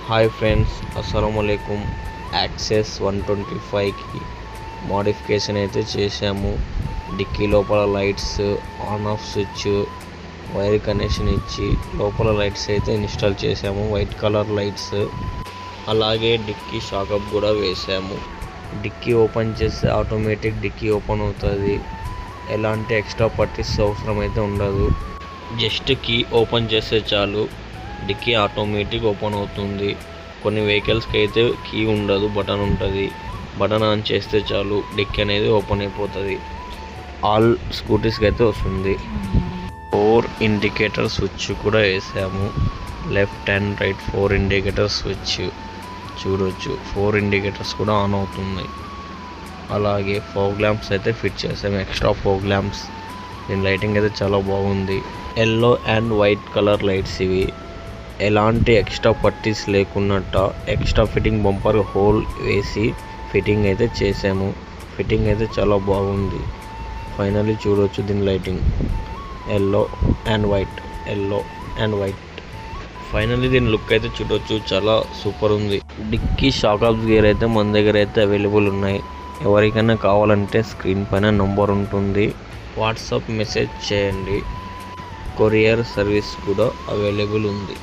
Hi friends, అస్సలాముఅలైకుం. Access 125కి modification అయితే చేసాము. డిక్కీ లోపల lights on off switch wire connection ఇచ్చి లోపల లైట్స్ అయితే ఇన్స్టాల్ చేసాము. వైట్ కలర్ లైట్స్, అలాగే డిక్కీ షాకప్ కూడా వేసాము. డిక్కీ ఓపెన్ చేస్తే ఆటోమేటిక్ డిక్కీ ఓపెన్ అవుతుంది. ఎలాంటి ఎక్స్ట్రా పర్టీస్ అవసరం అయితే ఉండదు. జస్ట్ కీ ఓపెన్ చేస్తే చాలు, డిక్కీ ఆటోమేటిక్ ఓపెన్ అవుతుంది. కొన్ని వెహికల్స్కి అయితే కీ ఉండదు, బటన్ ఉంటుంది. బటన్ ఆన్ చేస్తే చాలు డిక్కీ అనేది ఓపెన్ అయిపోతుంది. ఆల్ స్కూటీస్కి అయితే వస్తుంది. 4 ఇండికేటర్ స్విచ్ కూడా వేసాము. Left and right 4 indicator switch చూడొచ్చు. 4 ఇండికేటర్స్ కూడా ఆన్ అవుతుంది. అలాగే ఫోగ్ ల్యాంప్స్ అయితే ఫిట్ చేసాము, ఎక్స్ట్రా ఫోగ్ ల్యాంప్స్. దీని లైటింగ్ అయితే చాలా బాగుంది. Yellow and white colour lights ఇవి. ఎలాంటి ఎక్స్ట్రా పట్టీస్ లేకున్నట్ట ఎక్స్ట్రా ఫిట్టింగ్ బంపర్ హోల్ వేసి ఫిట్టింగ్ అయితే చేసాము. ఫిట్టింగ్ అయితే చాలా బాగుంది. ఫైనల్లీ చూడవచ్చు దీని lighting yellow and white. Finally దీని లుక్ అయితే చూడవచ్చు, చాలా సూపర్ ఉంది. డిక్కీ షాకప్ గేర్ అయితే మన దగ్గర అయితే అవైలబుల్ ఉన్నాయి. ఎవరికైనా కావాలంటే స్క్రీన్ పైన నంబర్ ఉంటుంది, వాట్సాప్ మెసేజ్ చేయండి. కొరియర్ సర్వీస్ కూడా అవైలబుల్ ఉంది.